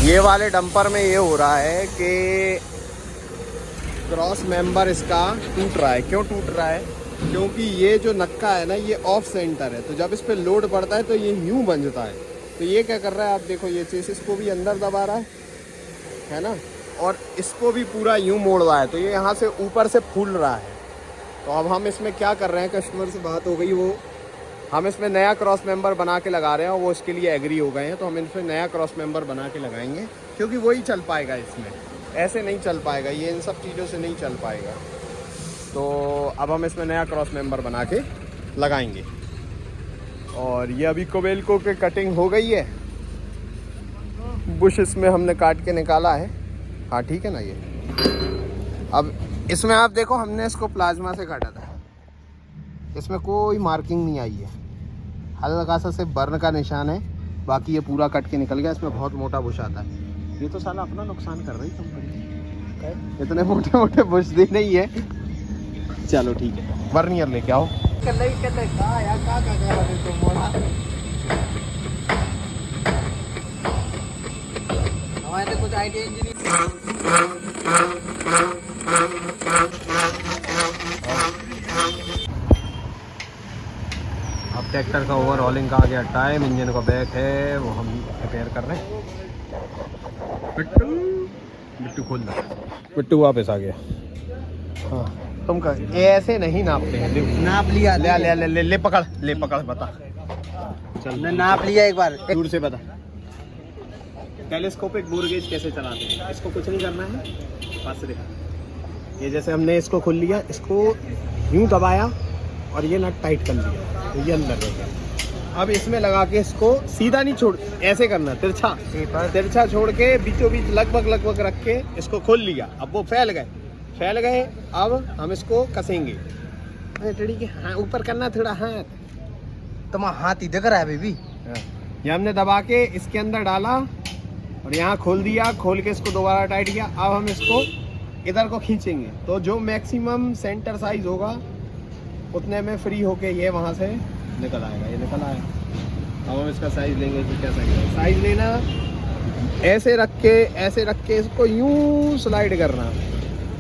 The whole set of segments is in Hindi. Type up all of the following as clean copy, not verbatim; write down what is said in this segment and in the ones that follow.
ये वाले डंपर में ये हो रहा है कि क्रॉस मेंबर इसका टूट रहा है। क्यों टूट रहा है? क्योंकि ये जो नक्का है ना, ये ऑफ सेंटर है, तो जब इस पर लोड पड़ता है तो ये यूं बंधता है। तो ये क्या कर रहा है, आप देखो, ये चेसिस को भी अंदर दबा रहा है ना, और इसको भी पूरा यूं मोड़ रहा है, तो ये यहाँ से ऊपर से फूल रहा है। तो अब हम इसमें क्या कर रहे हैं, कस्टमर से बात हो गई, वो हम इसमें नया क्रॉस मेंबर बना के लगा रहे हैं, वो इसके लिए एग्री हो गए हैं। तो हम इसमें नया क्रॉस मेंबर बना के लगाएंगे, क्योंकि वही चल पाएगा इसमें, ऐसे नहीं चल पाएगा, ये इन सब चीज़ों से नहीं चल पाएगा। तो अब हम इसमें नया क्रॉस मेंबर बना के लगाएंगे। और ये अभी कोबेल्को के कटिंग हो गई है, बुश इसमें हमने काट के निकाला है। हाँ ठीक है ना। ये अब इसमें आप देखो, हमने इसको प्लाज्मा से काटा था, इसमें कोई मार्किंग नहीं आई है, हल्का सा सिर्फ बर्न का निशान है, बाकी ये पूरा कट के निकल गया। इसमें बहुत मोटा बुश आता है। ये तो साला अपना नुकसान कर रही कंपनी, इतने मोटे मोटे बुश दी नहीं है। चलो ठीक है, वर्नियर लेके आओ। हमारे कुछ आइडिया इंजीनियर अब ट्रैक्टर का ओवरऑलिंग का आ गया टाइम, इंजन का बैक है वो हम रिपेयर कर रहे हैं। बिट्टू बिट्टू खोल दो, बिट्टू वापस आ गया। हाँ तुम कर, ऐसे नहीं नापते हैं। नाप लिया, ले ले ले ले, ले पकड़, ले पकड़, बता। चल मैं नाप लिया एक बार। दूर से बता। टेलीस्कोपिक बोर गेज कैसे चलाते हैं? इसको कुछ नहीं करना है, पास से देखा। ये जैसे हमने इसको खोल लिया, इसको यूं दबाया और ये नट टाइट कर लिया, तो ये अंदर रह गया। अब इसमें लगा के इसको सीधा नहीं छोड़, ऐसे करना, तिरछा तिरछा छोड़ के बीचों बीच लगभग रख के इसको खोल लिया। अब वो फैल गए। अब हम इसको कसेंगे। टेढ़ी के हाँ ऊपर करना थोड़ा हाथ, तुम्हारा हाथ इधर कर रहा है बेबी। ये हमने दबा के इसके अंदर डाला और यहाँ खोल दिया, खोल के इसको दोबारा टाइट किया। अब हम इसको इधर को खींचेंगे, तो जो मैक्सिमम सेंटर साइज होगा उतने में फ्री होके ये वहाँ से निकल आएगा। ये निकल आया। अब हम इसका साइज लेंगे कि क्या साइज लेना, ऐसे रख के इसको यूं स्लाइड करना।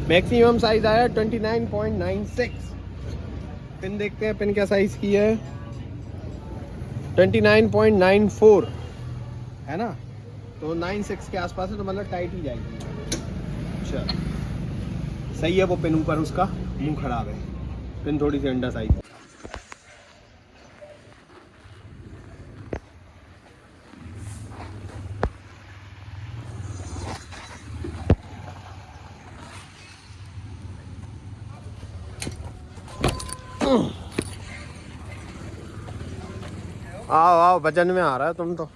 मैक्सिमम साइज आया 29.96। पिन देखते हैं, पिन क्या साइज की है, 29.94 है ना, तो 96 के आसपास है, तो मतलब टाइट ही जाएगी। चल सही है। वो पिन ऊपर उसका मुंह खराब है, पिन थोड़ी सी अंडा साइज। आओ वजन में आ रहा है तुम तो।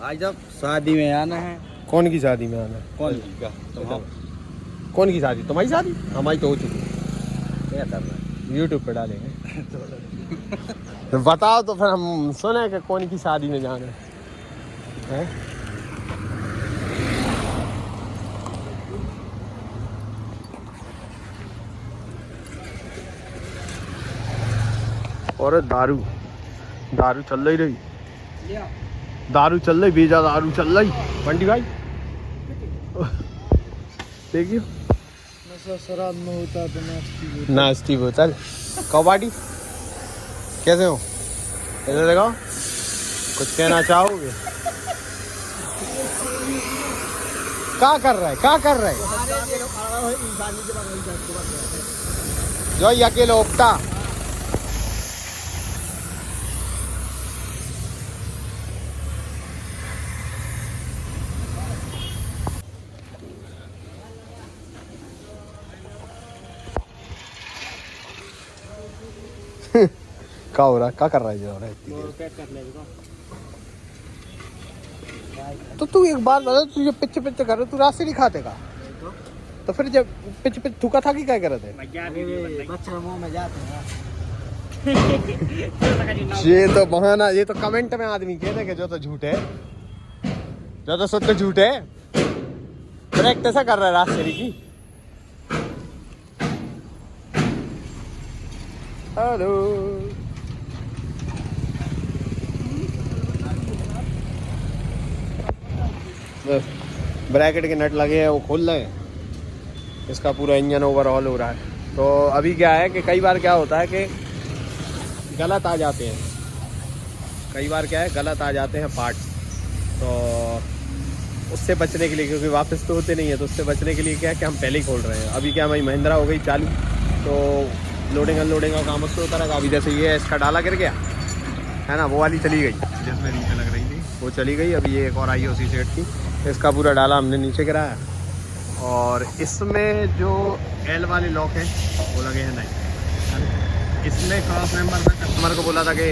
आज जब शादी में आना है। कौन की शादी में आना है? कौन की शादी? तुम्हारी शादी? हमारी तो हो चुकी है। क्या कर रहा है? यूट्यूब पे डालेंगे। तो बताओ तो फिर हम सुने कि कौन की शादी में जाना है? और दारू चल रही, दारू चल रही, बेजा दारू चल रही। बंटी भाई देखियो, नशा शराब में होता तो नाश्ती बोतल। कबाड़ी कैसे हो? ऐसे देखो, कुछ कहना चाहोगे? क्या कर रहा है? जो ये अकेले उपता क्या हो रहा है? क्या कर रहा है जो तो तू एक बात बता, तू जो पिच कर रहा है, तू रास्ते नहीं खाते का? तो फिर जब पिच थूका था कि क्या कर रहे थे? बच्चे मुंह में जाते हैं। ये तो बहाना, ये तो कमेंट में आदमी कहते कि जो तो झूठ है, जो तो शुद्ध झूठ है। ब्रेक कैसा कर रहा है रास्ते की? हेलो, ब्रैकेट के नट लगे हैं वो खोल रहे हैं, इसका पूरा इंजन ओवरऑल हो रहा है। तो अभी क्या है कि कई बार क्या होता है कि गलत आ जाते हैं, कई बार क्या है गलत आ जाते हैं पार्ट्स, तो उससे बचने के लिए, क्योंकि वापस तो होते नहीं है, तो उससे बचने के लिए क्या है कि हम पहले ही खोल रहे हैं। अभी क्या हमारी महिंद्रा हो गई चालू, तो लोडिंग अनलोडिंग का काम उससे होता रहेगा। अभी जैसे ये इसका डाला गिर गया है ना, वो वाली चली गई जिसमें नीचे लग रही थी, वो चली गई। अभी ये एक और आई है उसी सेट की, इसका पूरा डाला हमने नीचे गिराया। और इसमें जो एल वाले लॉक हैं वो लगे हैं नहीं। इसमें क्रॉस मेंबर में कस्टमर को बोला था कि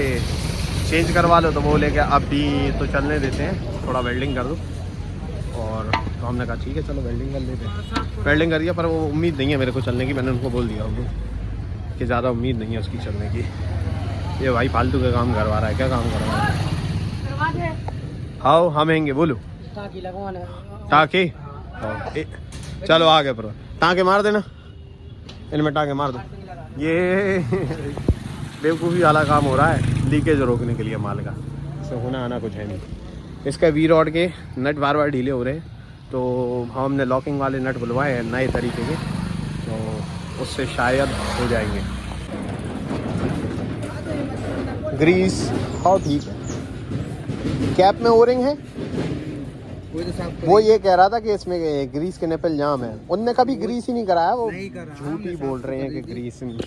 चेंज करवा लो, तो वो बोले कि अभी तो चलने देते हैं, थोड़ा वेल्डिंग कर दो। और तो हमने कहा ठीक है चलो वेल्डिंग कर लेते हैं। वेल्डिंग करिए, पर वो उम्मीद नहीं है मेरे को चलने की, मैंने उनको बोल दिया उनको कि ज़्यादा उम्मीद नहीं है उसकी चलने की। ये भाई फालतू का काम करवा रहा है, क्या काम करवा रहा है? आओ हम आएंगे, बोलो टाँके। चलो आगे पर टाँके मार देना, इनमें टाँके मार दो। ये बेवकूफ़ी वाला काम हो रहा है लीकेज रोकने के लिए माल का, इससे होना आना कुछ है नहीं। इसका वी रॉड के नट बार बार ढीले हो रहे हैं, तो हमने लॉकिंग वाले नट बुलवाए हैं नए तरीके के, तो उससे शायद हो जाएंगे। ग्रीस हाँ ठीक है। कैप में ओरिंग है, वो ये कह रहा था कि इसमें ग्रीस के निपल जाम है। उनने कभी ग्रीस ही नहीं कराया, वो झूठ ही बोल रहे हैं कि ग्रीस नहीं,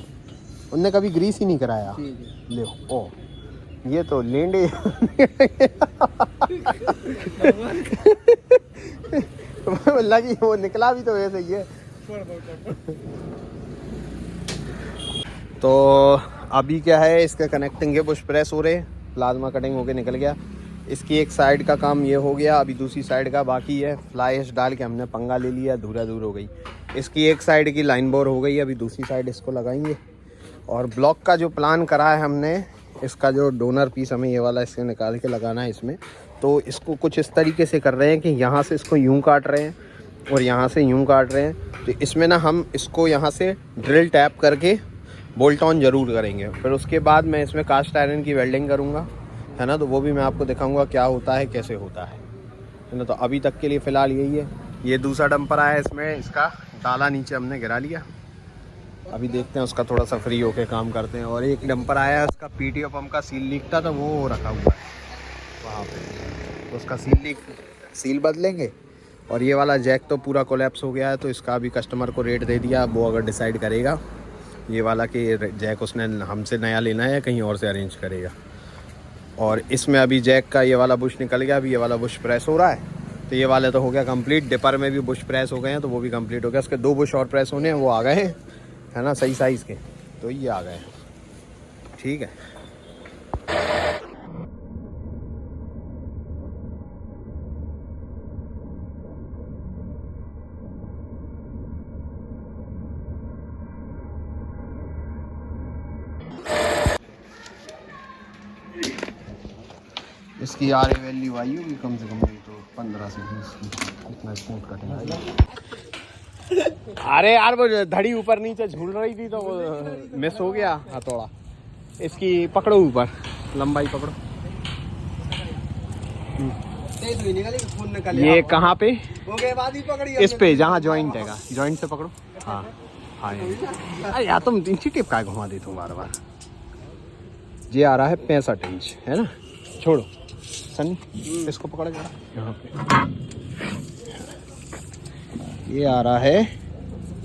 उनने कभी ग्रीस ही नहीं कराया। ले ओ ये तो लेंडे लगी, वो निकला भी तो वैसे ही है। तो अभी क्या है, इसके कनेक्टिंग के पुश प्रेस हो रहे, प्लाज्मा कटिंग होके निकल गया। इसकी एक साइड का काम ये हो गया, अभी दूसरी साइड का बाकी है। फ्लाई ऐश डाल के हमने पंगा ले लिया, धूरा दूर हो गई। इसकी एक साइड की लाइन बोर हो गई, अभी दूसरी साइड इसको लगाएंगे। और ब्लॉक का जो प्लान करा है हमने, इसका जो डोनर पीस हमें ये वाला इससे निकाल के लगाना है इसमें, तो इसको कुछ इस तरीके से कर रहे हैं कि यहाँ से इसको यूं काट रहे हैं और यहाँ से यूं काट रहे हैं। तो इसमें ना हम इसको यहाँ से ड्रिल टैप करके बोल्ट ऑन ज़रूर करेंगे। फिर उसके बाद मैं इसमें कास्ट आयरन की वेल्डिंग करूँगा, है ना, तो वो भी मैं आपको दिखाऊँगा क्या होता है, कैसे होता है ना। तो अभी तक के लिए फ़िलहाल यही है। ये दूसरा डंपर आया, इसमें इसका डाला नीचे हमने गिरा लिया, अभी देखते हैं उसका थोड़ा सा फ्री होके काम करते हैं। और एक डंपर आया, उसका पीटीओ पंप का सील लीक था, तो वो रखा हुआ है वहाँ पे, तो उसका सील बदलेंगे। और ये वाला जैक तो पूरा कोलैप्स हो गया है, तो इसका अभी कस्टमर को रेट दे दिया, वो अगर डिसाइड करेगा ये वाला कि जैक उसने हमसे नया लेना है या कहीं और से अरेंज करेगा। और इसमें अभी जैक का ये वाला बुश निकल गया, अभी ये वाला बुश प्रेस हो रहा है, तो ये वाले तो हो गया कंप्लीट। डिपर में भी बुश प्रेस हो गए हैं, तो वो भी कंप्लीट हो गया। उसके 2 बुश और प्रेस होने हैं, वो आ गए हैं, है ना, सही साइज़ के, तो ये आ गए हैं, ठीक है। इसकी आर ए वैल्यू आई होगी कम से कम तो 15 से 20, इतना स्मूथ कटिंग आई। अरे यार वो धड़ी ऊपर नीचे झूल रही थी, तो वो मिस हो गया हथौड़ा। इसकी पकड़ो ऊपर, लंबाई पकड़ो। ये कहाँ पे, इस पे जहाँ जॉइंट हैगा, जॉइंट से पकड़ो। हाँ हाँ, अरे यार तुम इंची टिप का घुमा देती हूँ बार बार। ये आ रहा है 65 इंच, है ना, छोड़ो सनी, इसको पकड़ो जरा यहाँ पे। ये आ रहा है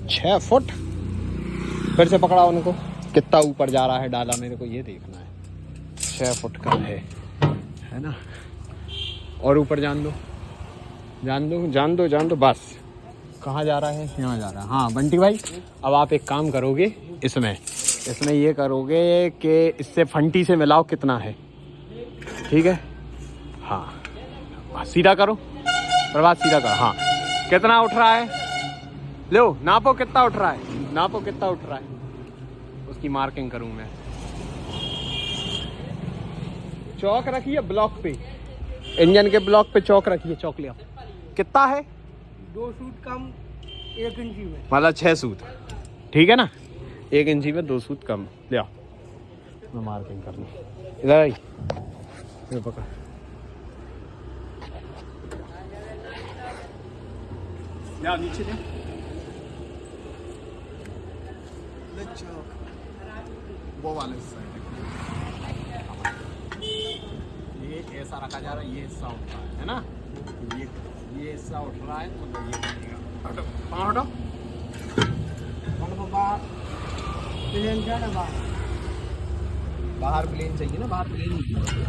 6 फुट। फिर से पकड़ा उनको, कितना ऊपर जा रहा है डाला, मेरे को ये देखना है। 6 फुट का है ना। और ऊपर जान दो, जान दो, जान दो, जान दो, बस। कहाँ जा रहा है, यहाँ जा रहा है। हाँ बंटी भाई, अब आप एक काम करोगे, इसमें ये करोगे कि इससे फंटी से मिलाओ कितना है, ठीक है। हाँ सीधा करो प्रभात, सीधा करो। हाँ कितना उठ रहा है, लो नापो कितना उठ रहा है, नापो कितना उठ रहा है, उसकी मार्किंग करूँ मैं। चौक रखिए ब्लॉक पे, इंजन के ब्लॉक पे चौक रखिए, चौक ले आओ। कितना है, 2 सूत कम 1 इंची में, मतलब 6 सूत, ठीक है ना। 1 इंची में 2 सूत कम, ले आओ मैं मार्किंग कर लूँ। इधर आई, ये पकड़। जाओ नीचे जाओ। वो वाले साइड ये ऐसा रखा जा रहा है, ये हिस्सा उठ रहा है ना, ये हिस्सा उठ रहा है, मतलब ये बनेगा। हटो पाँव हटो, बाहर प्लेन जाना बाहर। बाहर प्लेन चाहिए ना, बाहर प्लेन नहीं चाहिए।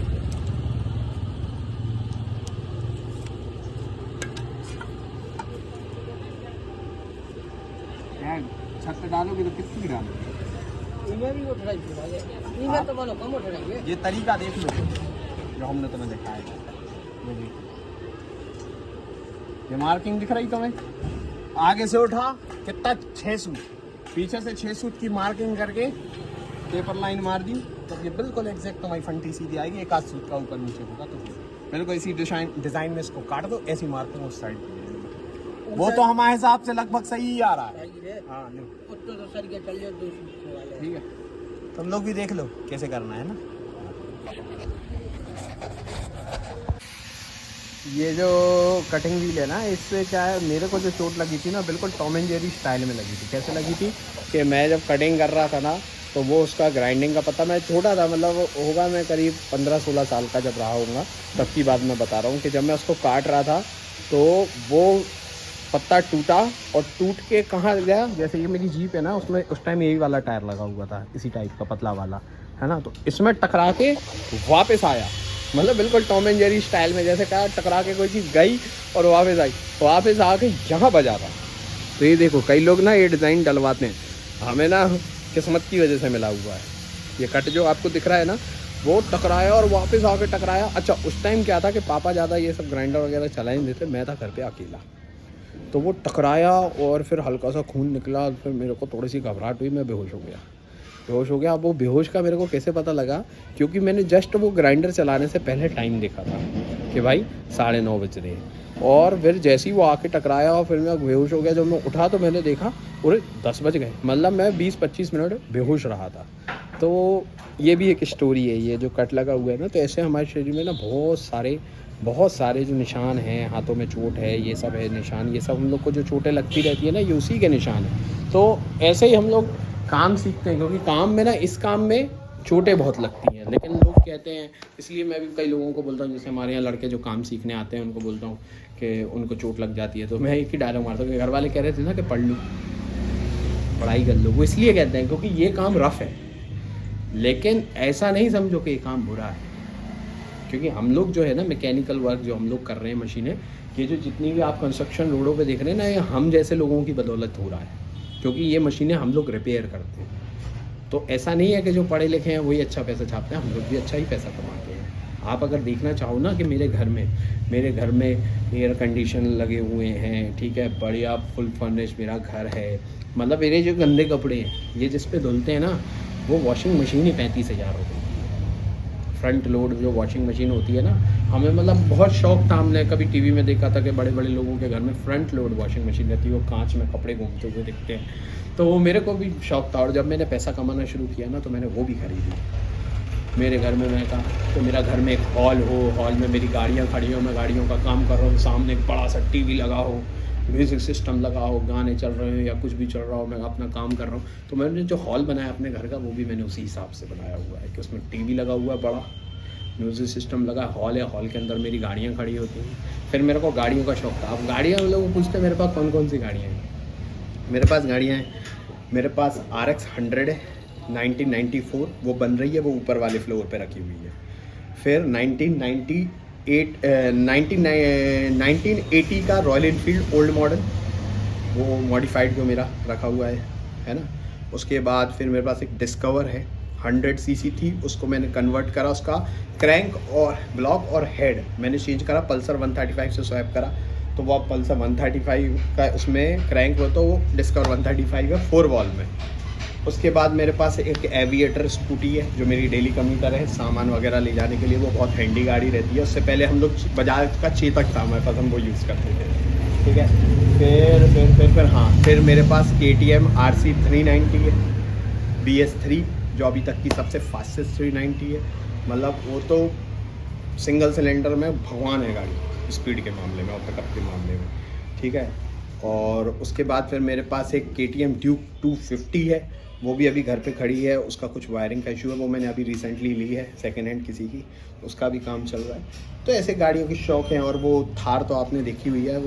छत पे डालोगे तो कितनी डालोगे? इनमें भी उठाई है, इनमें तो मानो कम उठाएंगे। ये तरीका देख लो जो हमने तुम्हें दिखाया है। ये देखो, ये मार्किंग दिख रही तुम्हें? आगे से उठा कितना 6 सूट, पीछे से 6 सूट की मार्किंग करके पेपर लाइन मार दी तो ये बिल्कुल एग्जैक्ट तुम्हारी फंटी सीधी आएगी। एक आध सूट का ऊपर नीचे होगा तो मेरे को इसी डिजाइन में इसको काट दो, ऐसी मार्किंग उस साइड की। वो तो हमारे हिसाब से लगभग सही ही आ रहा है। हाँ लो, तो सर के चल जाओ 2 सूट वाले। ठीक है, तुम लोग भी देख लो कैसे करना है ना। ये जो कटिंग व्हील है ना, इससे क्या है, मेरे को जो चोट लगी थी ना बिल्कुल टॉम एंड जेरी स्टाइल में लगी थी। कैसे लगी थी कि मैं जब कटिंग कर रहा था ना तो वो उसका ग्राइंडिंग का पता, मैं छोटा था, मतलब होगा मैं करीब 15-16 साल का जब रहा होऊंगा, तब की बात मैं बता रहा हूँ कि जब मैं उसको काट रहा था तो वो पत्ता टूटा और टूट के कहाँ गया। जैसे ये मेरी जीप है ना, उसमें उस टाइम यही वाला टायर लगा हुआ था, इसी टाइप का पतला वाला है ना, तो इसमें टकरा के वापस आया, मतलब बिल्कुल टॉम एंड जेरी स्टाइल में। जैसे कहा टकरा के कोई चीज़ गई और वापस आई, वापस आके यहाँ बजा था। तो ये देखो, कई लोग ना ये डिज़ाइन डलवाते हैं, हमें ना किस्मत की वजह से मिला हुआ है। ये कट जो आपको दिख रहा है ना, वो टकराया और वापस आके टकराया। अच्छा, उस टाइम क्या था कि पापा ज़्यादा ये सब ग्राइंडर वगैरह चला ही नहीं देते, मैं था घर पे अकेला, तो वो टकराया और फिर हल्का सा खून निकला। फिर मेरे को थोड़ी सी घबराहट हुई, मैं बेहोश हो गया। अब वो बेहोश का मेरे को कैसे पता लगा, क्योंकि मैंने जस्ट वो ग्राइंडर चलाने से पहले टाइम देखा था कि भाई 9:30 बज रहे हैं, और फिर जैसे ही वो आके टकराया और फिर मैं बेहोश हो गया। जब मैं उठा तो मैंने देखा पूरे 10 बज गए, मतलब मैं 20-25 मिनट बेहोश रहा था। तो ये भी एक स्टोरी है, ये जो कट लगा हुआ है ना, तो ऐसे हमारे शरीर में ना बहुत सारे जो निशान हैं, हाथों में चोट है, ये सब है निशान, ये सब हम लोग को जो चोटें लगती रहती है ना, ये उसी के निशान है। तो ऐसे ही हम लोग काम सीखते हैं, क्योंकि काम में ना, इस काम में चोटें बहुत लगती हैं, लेकिन लोग कहते हैं, इसलिए मैं भी कई लोगों को बोलता हूँ, जैसे हमारे यहाँ लड़के जो काम सीखने आते हैं उनको बोलता हूँ कि उनको चोट लग जाती है, तो मैं एक ही डायलॉग मारता हूँ कि घर वाले कह रहे थे ना कि पढ़ लो, पढ़ाई कर लो। वो इसलिए कहते हैं क्योंकि ये काम रफ़ है, लेकिन ऐसा नहीं समझो कि ये काम बुरा है, क्योंकि हम लोग जो है ना, मैकेनिकल वर्क जो हम लोग कर रहे हैं, मशीनें, ये जो जितनी भी आप कंस्ट्रक्शन रोडों पे देख रहे हैं ना, ये हम जैसे लोगों की बदौलत हो रहा है, क्योंकि ये मशीनें हम लोग रिपेयर करते हैं। तो ऐसा नहीं है कि जो पढ़े लिखे हैं वही अच्छा पैसा छापते हैं, हम लोग भी अच्छा ही पैसा कमाते हैं। आप अगर देखना चाहो ना कि मेरे घर में एयर कंडीशन लगे हुए हैं, ठीक है, बढ़िया फुल फर्निश मेरा घर है, मतलब मेरे जो गंदे कपड़े हैं ये जिस पे धुलते हैं ना, वो वॉशिंग मशीन ही 35,000 हो गई। फ्रंट लोड जो वॉशिंग मशीन होती है ना, हमें मतलब बहुत शौक था, हमने कभी टीवी में देखा था कि बड़े बड़े लोगों के घर में फ्रंट लोड वॉशिंग मशीन रहती है, वो कांच में कपड़े घूमते हुए दिखते हैं, तो वो मेरे को भी शौक था। और जब मैंने पैसा कमाना शुरू किया ना, तो मैंने वो भी खरीदी। मेरे घर में मैं कहा तो मेरा घर में एक हॉल हो, हॉल में मेरी गाड़ियाँ खड़ी हो, मैं गाड़ियों का काम कर रहा हूँ, सामने एक बड़ा सा टीवी लगा हो, म्यूज़िक सिस्टम लगा हो, गाने चल रहे हो या कुछ भी चल रहा हो, मैं अपना काम कर रहा हूँ। तो मैंने जो हॉल बनाया अपने घर का, वो भी मैंने उसी हिसाब से बनाया हुआ है कि उसमें टीवी लगा हुआ है, बड़ा म्यूज़िक सिस्टम लगा, हॉल है, हॉल के अंदर मेरी गाड़ियाँ खड़ी होती हैं। फिर मेरे को गाड़ियों का शौक था। अब गाड़ियाँ लोग पूछते हैं मेरे पास कौन कौन सी गाड़ियाँ हैं। मेरे पास गाड़ियाँ हैं, मेरे पास RX 100 है 1994, वो बन रही है, वो ऊपर वाले फ्लोर पे रखी हुई है। फिर 1980 का रॉयल इनफील्ड ओल्ड मॉडल, वो मॉडिफाइड जो मेरा रखा हुआ है ना। उसके बाद फिर मेरे पास एक डिस्कवर है 100 सीसी थी, उसको मैंने कन्वर्ट करा, उसका क्रैंक और ब्लॉक और हेड मैंने चेंज करा, पल्सर 135 से स्वैप करा, तो वो अब पल्सर 135 का उसमें क्रैंक हो, तो वो डिस्कवर 135 है 4 वॉल में। उसके बाद मेरे पास एक एविएटर स्कूटी है जो मेरी डेली कम्यूटर है, सामान वगैरह ले जाने के लिए वो बहुत हैंडी गाड़ी रहती है। उससे पहले हम लोग बजाज का चेतक था हमारे पास, हम वो यूज़ करते थे, ठीक है। फिर मेरे पास KTM RC 390 है, BS3 जो अभी तक की सबसे फास्टेस्ट 390 है, मतलब वो तो सिंगल सिलेंडर में भगवान है गाड़ी, स्पीड के मामले में और पिकअप के मामले में, ठीक है। और उसके बाद फिर मेरे पास एक KTM ड्यूक 250 है, वो भी अभी घर पे खड़ी है। उसका कुछ वायरिंग का इशू है, वो मैंने अभी रिसेंटली ली है सेकेंड हैंड किसी की, उसका भी काम चल रहा है। तो ऐसे गाड़ियों की शौक है। और वो थार तो आपने देखी हुई है,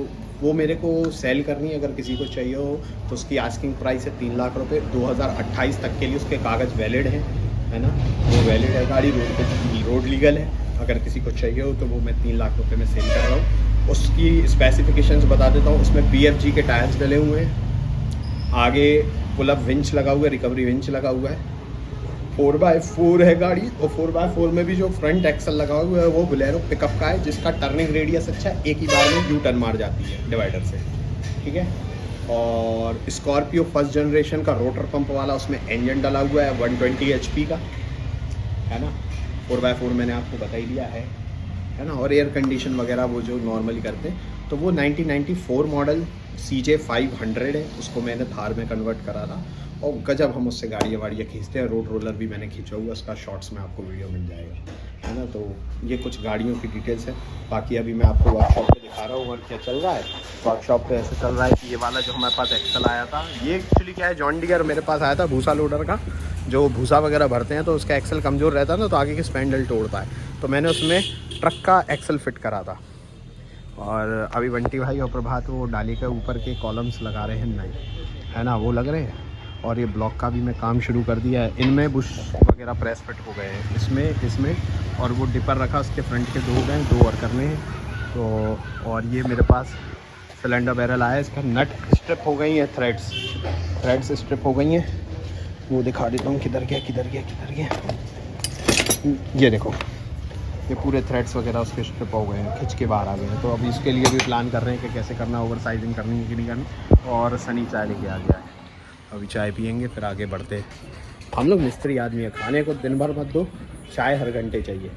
वो मेरे को सेल करनी है। अगर किसी को चाहिए हो तो उसकी आस्किंग प्राइस है 3 लाख रुपये। 2028 तक के लिए उसके कागज़ वैलिड हैं, है ना, वो वैलिड है गाड़ी, रोड लीगल है। अगर किसी को चाहिए हो तो वो मैं 3 लाख रुपये में सेल कर रहा हूँ। उसकी स्पेसिफिकेशंस बता देता हूँ। उसमें BFG के टायर्स डले हुए हैं, आगे पुल अप विंच लगा हुआ है, रिकवरी विंच लगा हुआ है, 4x4 है गाड़ी। और 4x4 में भी जो फ्रंट एक्सल लगा हुआ है वो बोलेरो पिकअप का है, जिसका टर्निंग रेडियस अच्छा है, एक ही बार में यू टर्न मार जाती है डिवाइडर से, ठीक है। और स्कॉर्पियो फर्स्ट जनरेशन का रोटर पंप वाला उसमें इंजन डला हुआ है 120 HP का, है ना। 4x4 मैंने आपको बता ही दिया है ना। और एयर कंडीशन वगैरह वो जो नॉर्मली करते हैं, तो वो 1994 मॉडल CJ 500 है, उसको मैंने थार में कन्वर्ट करा था। और गजब हम उससे गाड़ियाँ वाड़ियाँ खींचते हैं। रोड रोलर भी मैंने खींचा हुआ, उसका शॉर्ट्स में आपको वीडियो मिल जाएगा, है ना। तो ये कुछ गाड़ियों की डिटेल्स है। बाकी अभी मैं आपको वर्कशॉप पे दिखा रहा हूँ और क्या चल रहा है। वर्कशॉप पे ऐसे चल रहा है कि ये वाला जो हमारे पास एक्सल आया था, ये एक्चुअली क्या है, जॉन डियर मेरे पास आया था भूसा लोडर का, जो भूसा वगैरह भरते हैं तो उसका एक्सल कमज़ोर रहता है ना, तो आगे की स्पैंडल तोड़ता है। तो मैंने उसमें ट्रक का एक्सल फिट करा था। और अभी बंटी भाई और प्रभात वो डाली के ऊपर के कॉलम्स लगा रहे हैं, नहीं है ना, वो लग रहे हैं। और ये ब्लॉक का भी मैं काम शुरू कर दिया है। इनमें बुश वगैरह प्रेस फिट हो गए हैं, इसमें और वो डिपर रखा, उसके फ्रंट के 2 गए, 2 और करने हैं। तो और ये मेरे पास सिलेंडर बैरल आया है, इसका नट स्ट्रिप हो गई है, थ्रेड्स स्ट्रिप हो गई हैं। वो दिखा देता हूँ, किधर गया। ये देखो, ये पूरे थ्रेड्स वगैरह उसके स्ट्रिप हो गए हैं, खिंच के बाहर आ गए हैं। तो अभी इसके लिए भी प्लान कर रहे हैं कि कैसे करना, ओवर साइजिंग करनी है कि नहीं करनी। और सनी चाय लेके आ गया है, अभी चाय पियेंगे फिर आगे बढ़ते हैं। हम लोग मिस्त्री आदमी है, खाने को दिन भर मत दो, चाय हर घंटे चाहिए,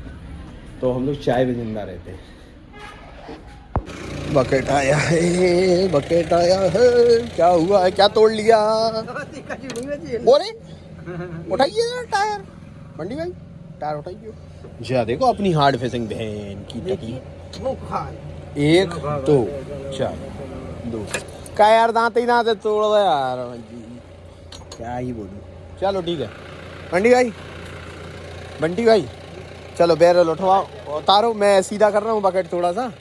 तो हम लोग चाय भी जिंदा रहते हैं। बकेट आया है, क्या हुआ है, क्या तोड़ लिया? उठाइए टायर, बंडी भाई टायर उठाइए। जी देखो अपनी हार्ड फेसिंग बहन की टकी, 1 2 4 2 का यार, दांत ही दांत तोड़ दो यार, क्या ही बोलूं। चलो ठीक है बंटी भाई चलो बैरल उठवाओ, उतारो, मैं सीधा कर रहा हूँ बकेट थोड़ा सा,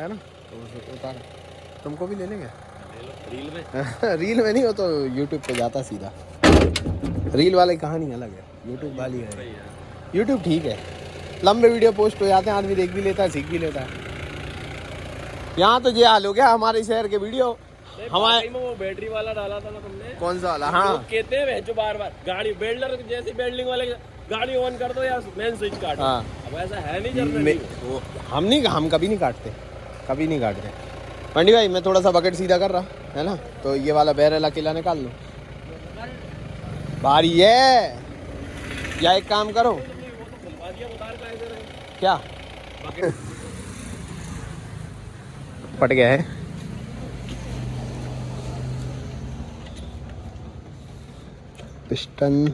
है ना, तो उतारो। तुमको भी ले लेंगे रील में? रील में नहीं, हो तो यूट्यूब पे जाता सीधा। रील वाली कहानी अलग है, यूट्यूब वाली है। यूट्यूब ठीक है, लंबे वीडियो पोस्ट हो जाते हैं, आदमी देख भी लेता है, सीख भी लेता है। यहाँ तो ये हाल हो गया हमारे शहर के वीडियो। हमारे वो बैटरी वाला डाला था ना तुमने, कौन सा वाला? हाँ, कहते हैं जो बार गाड़ी बेल्डर जैसी बेल्डिंग वाले गाड़ी ऑन कर दो या मेन स्विच काट। हाँ, अब ऐसा है नहीं जनरली। हम कभी नहीं काटते, पंडी भाई मैं थोड़ा सा बकेट सीधा कर रहा है ना, तो ये वाला बैरल अकेला निकाल लो, भारी है। या एक काम करो, क्या फट गया है? पिस्टन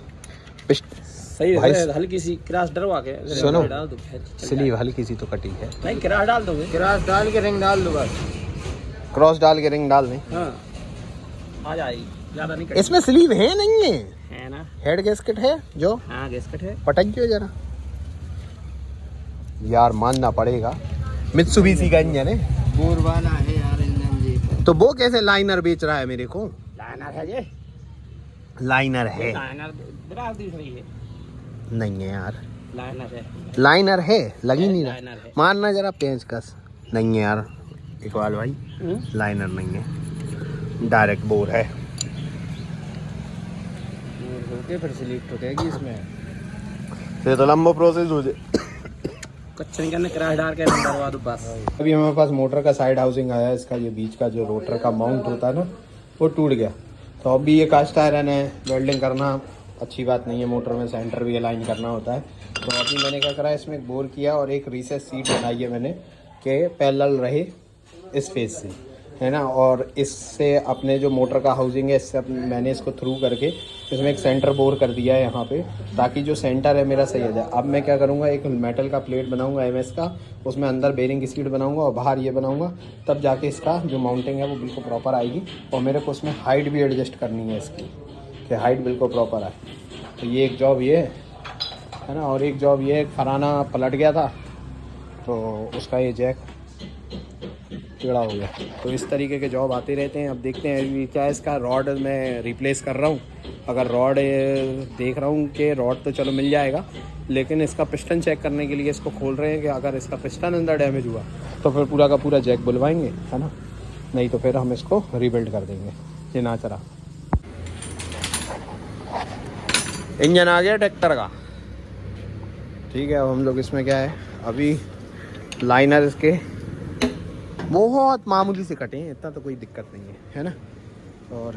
सही है, हल्की सी क्रॉस डरवा के सुनो, डाल दो, स्लीव हल्की सी तो कटी है, नहीं क्रॉस डाल दोगे, क्रॉस डाल के रिंग डाल दो बस, क्रॉस डाल के रिंग डाल दें। हाँ आ जाएगी, ज्यादा नहीं इसमें स्लीव है नहीं है ना, हेड गैस्केट है जो, हाँ गैस्केट है। पटकियो जरा यार, मानना पड़ेगा मित्सुबिशी का इंजन है, बोर वाला है यार इंजन जी। तो वो कैसे लाइनर बेच रहा है मेरे को? लाइनर है ये, लाइनर है लाइनर ब्रास दिख रही है, नहीं है यार, लाइनर है, लगी नहीं लाइनर रहा, है। मारना जरा पेंचकस, नहीं है यार इकबाल भाई, लाइनर नहीं है, डायरेक्ट बोर है। होके फिर स्लिप ठोकेगी इसमें, ये तो लंबा प्रोसेस हो जाए। कुछ नहीं करने, क्रैश डाल के डरवा दो बस। अभी हमारे पास मोटर का साइड हाउसिंग आया है, इसका ये बीच का जो रोटर का माउंट होता है ना, वो टूट गया। तो अभी ये कास्ट आयरन है, वेल्डिंग करना अच्छी बात नहीं है, मोटर में सेंटर भी अलाइन करना होता है। तो अभी मैंने क्या करा, इसमें एक बोर किया और एक रिसेस सीट बनाई है मैंने कि पैरेलल रहे इस फेस से। है ना। और इससे अपने जो मोटर का हाउसिंग है, इससे मैंने इसको थ्रू करके इसमें एक सेंटर बोर कर दिया है यहाँ पे, ताकि जो सेंटर है मेरा सही हो जाए। अब मैं क्या करूँगा, एक मेटल का प्लेट बनाऊँगा MS का, उसमें अंदर बेरिंग की सीट बनाऊँगा और बाहर ये बनाऊँगा, तब जाके इसका जो माउंटिंग है वो बिल्कुल प्रॉपर आएगी। और मेरे को उसमें हाइट भी एडजस्ट करनी है इसकी, कि हाइट बिल्कुल प्रॉपर आए। तो ये एक जॉब ये है ना। और एक जॉब ये फराना पलट गया था तो उसका ये जैक टेढ़ा हो गया। तो इस तरीके के जॉब आते रहते हैं। अब देखते हैं ये क्या है, इसका रॉड मैं रिप्लेस कर रहा हूँ। अगर रॉड देख रहा हूँ कि रॉड तो चलो मिल जाएगा, लेकिन इसका पिस्टन चेक करने के लिए इसको खोल रहे हैं कि अगर इसका पिस्टन अंदर डैमेज हुआ तो फिर पूरा का पूरा जैक बुलवाएंगे, है ना। नहीं तो फिर हम इसको रीबिल्ड कर देंगे। ये ना चला, इंजन आ गया ट्रैक्टर का, ठीक है। अब हम लोग इसमें क्या है, अभी लाइनर इसके बहुत मामूली से कटे हैं, इतना तो कोई दिक्कत नहीं है ना। और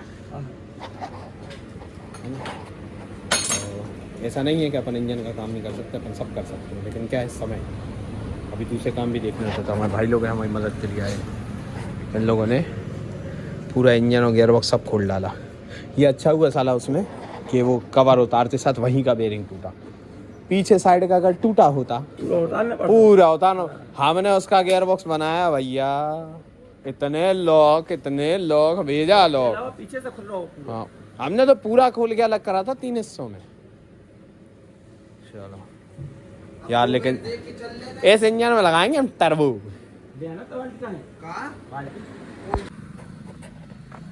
तो ऐसा नहीं है कि अपन इंजन का काम नहीं कर सकते, अपन सब कर सकते हैं, लेकिन क्या है समय, अभी दूसरे काम भी देखने होते। तो हमारे भाई लोग हैं हमारी मदद के लिए आए, इन लोगों ने पूरा इंजन और गियर बॉक्स सब खोल डाला। ये अच्छा हुआ साला उसमें कि वो कवर उतारते साथ वहीं का बेरिंग टूटा, पीछे साइड का अगर टूटा होता पूरा उतारना। हमने उसका गियर बॉक्स बनाया भैया, इतने लॉक भेजा लॉक पीछे से खुल रहा हो। हाँ, हमने तो पूरा खोल के अलग करा था 3 हिस्सों में। चलो यार, लेकिन इस इंजन में लगाएंगे हम टर्बो।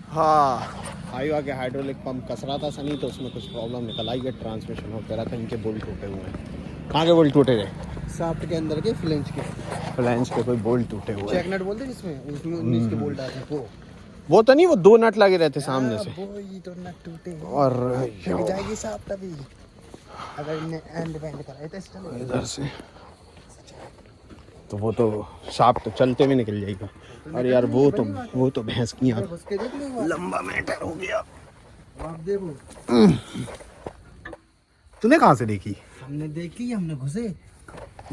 हाँ, हाईवा के हाइड्रोलिक पंप कस रहा था सनी, तो उसमें कुछ प्रॉब्लम निकल आई है, ट्रांसमिशन और कह रहा था इनके बोल्ट टूटे हुए हैं। कहाँ के बोल्ट टूटे थे? शाफ्ट के अंदर के फ्लेंज के कोई बोल्ट टूटे हुए चेक नट बोलते हैं जिसमें, उसमें 19 के बोल्ट आते हैं वो तो नहीं, वो 2 नट लगे रहते सामने से। वो ही तो नट टूटे और टूट जाएगी शाफ्ट अभी, अगर इन्हें एंड बैंड कराए तो स्टल इधर से तो वो तो शाफ्ट तो चलते में निकल जाएगा। और यार वो तो भैंस की यार लंबा मैटर हो गया। आप देखो, तूने कहाँ से देखी? हमने देखी, हमने घुसे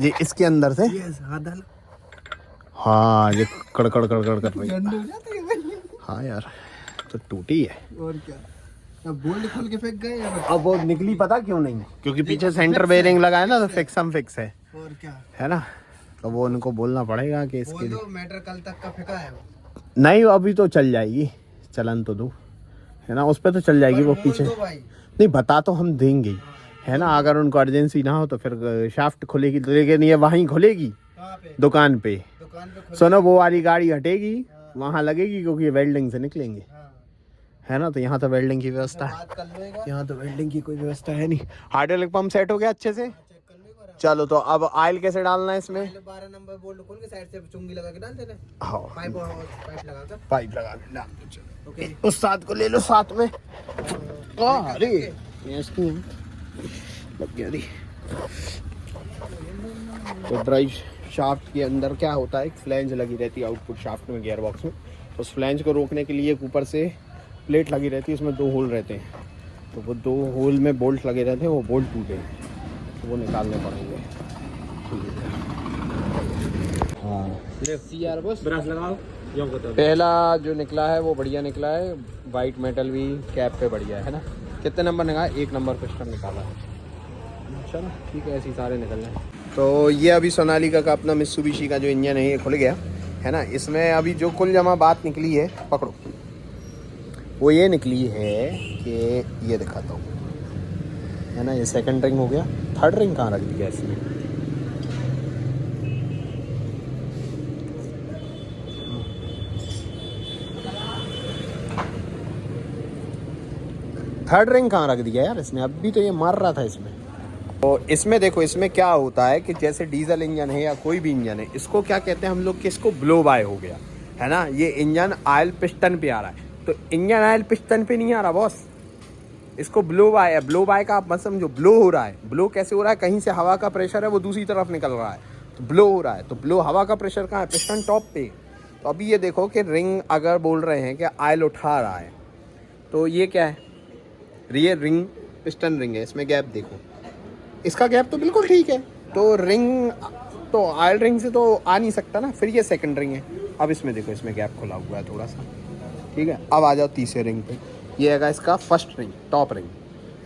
ये इसके अंदर से। हाँ, ये कड़कड़ कर रही है। हाँ यार, तो टूटी है। और क्या, अब बोल्ट खोल के फेंक गए। अब वो निकली, पता क्यों नहीं? क्योंकि पीछे सेंटर बेरिंग लगा है ना, तो फिक्स है। और क्या है ना, तो वो उनको बोलना पड़ेगा कि इसके लिए मैटर कल तक का फेंका है वो। नहीं, अभी तो चल जाएगी, चलन तो दो, है ना, उस पर तो चल जाएगी। वो पीछे नहीं, बता तो हम देंगे, है ना। अगर उनको अर्जेंसी ना हो तो फिर शाफ्ट खुलेगी, लेकिन ये वहीं खुलेगी दुकान पे सुनो, वो वाली गाड़ी हटेगी वहाँ लगेगी, क्योंकि ये वेल्डिंग से निकलेंगे, है ना। तो यहाँ तो वेल्डिंग की व्यवस्था है, यहाँ तो वेल्डिंग की कोई व्यवस्था है नहीं। हाइड्रोलिक पंप सेट हो गया अच्छे से। चलो, तो अब ऑयल कैसे डालना है इसमें? 12 नंबर बोल्ट खोल के साइड से चुंगी लगा के डाल देना। हाँ, पाइप लगा कर पाइप लगा के डाल दो। चलो, ओके, उस साथ को ले लो साथ में। अरे ये इसकी है, लग गया दी। तो ड्राइव शाफ्ट के अंदर क्या होता है, एक फ्लैंज लगी रहती है आउटपुट शाफ्ट में, गियर बॉक्स में। तो उस फ्लैंज को रोकने के लिए ऊपर से प्लेट लगी रहती है, उसमें 2 होल रहते हैं। तो वो 2 होल में बोल्ट लगे रहते हैं, वो बोल्ट टूटे हैं, तो वो निकालने पड़ेंगे। यार बस ब्रश लगाओ। पहला जो निकला है वो बढ़िया निकला है, वाइट मेटल भी कैप पे बढ़िया है ना। कितने नंबर निकाला? 1 नंबर पिस्टन निकाला है। चलो ठीक है, ऐसे सारे निकल रहे हैं। तो ये अभी सोनालिका का अपना मित्सुबिशी का जो इंजन है ये खुल गया है ना। इसमें अभी जो कुल जमा बात निकली है, पकड़ो, वो ये निकली है कि ये दिखाता हूँ, है ना। ये सेकंड रिंग हो गया, थर्ड रिंग कहाँ रख दिया इसमें? थर्ड रिंग कहाँ रख दिया यार इसने? अभी तो ये मार रहा था इसमें। तो इसमें देखो, इसमें क्या होता है कि जैसे डीजल इंजन है या कोई भी इंजन है, इसको क्या कहते हैं हम लोग कि इसको ब्लो बाय हो गया, है ना। ये इंजन ऑयल पिस्टन पे आ रहा है, तो इंजन ऑयल पिस्टन पे नहीं आ रहा बॉस, इसको ब्लो बाय है। ब्लो बाय का आप मत समझो, ब्लो हो रहा है। ब्लो कैसे हो रहा है? कहीं से हवा का प्रेशर है वो दूसरी तरफ निकल रहा है, तो ब्लो हो रहा है। तो ब्लो, हवा का प्रेशर कहाँ है? पिस्टन टॉप पे। तो अभी ये देखो कि रिंग अगर बोल रहे हैं कि ऑयल उठा रहा है, तो ये क्या है? ये रिंग पिस्टन रिंग है, इसमें गैप देखो, इसका गैप तो बिल्कुल ठीक है। तो रिंग तो ऑयल रिंग से तो आ नहीं सकता ना, फिर ये सेकंड रिंग है। अब इसमें देखो, इसमें गैप खुला हुआ है थोड़ा सा, ठीक है। अब आ जाओ तीसरे रिंग पे, ये है इसका फर्स्ट रिंग, टॉप रिंग।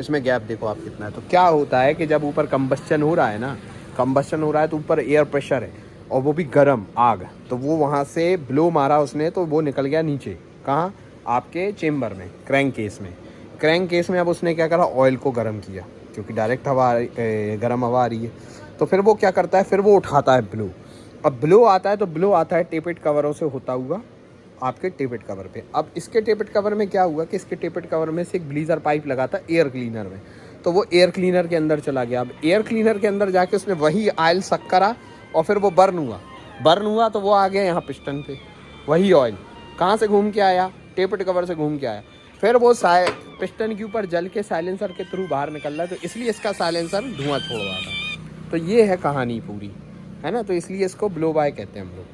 इसमें गैप देखो आप कितना है। तो क्या होता है कि जब ऊपर कंबस्चन हो रहा है ना, कंबस्चन हो रहा है तो ऊपर एयर प्रेशर है और वो भी गर्म आग, तो वो वहाँ से ब्लो मारा उसने तो वो निकल गया नीचे, कहाँ, आपके चेम्बर में, क्रैंक केस में। क्रैंक केस में अब उसने क्या करा, ऑयल को गर्म किया, क्योंकि डायरेक्ट हवा गर्म हवा आ रही है। तो फिर वो क्या करता है, फिर वो उठाता है ब्लो। अब ब्लो आता है तो ब्लो आता है टेपेड कवरों से होता हुआ आपके टेपेड कवर पे। अब इसके टेपेड कवर में क्या हुआ कि इसके टेपेड कवर में से एक ब्लीजर पाइप लगा था एयर क्लीनर में, तो वो एयर क्लीनर के अंदर चला गया। अब एयर क्लीनर के अंदर जाके उसने वही ऑयल सक करा और फिर वो बर्न हुआ तो वो आ गया यहाँ पिस्टन पे। वही ऑयल कहाँ से घूम के आया, टेपेड कवर से घूम के आया, फिर वो पिस्टन के ऊपर जल के साइलेंसर के थ्रू बाहर निकल रहा है, तो इसलिए इसका साइलेंसर धुआं छोड़ रहा था। तो ये है कहानी पूरी, है ना। तो इसलिए इसको ब्लो बाय कहते हैं हम लोग।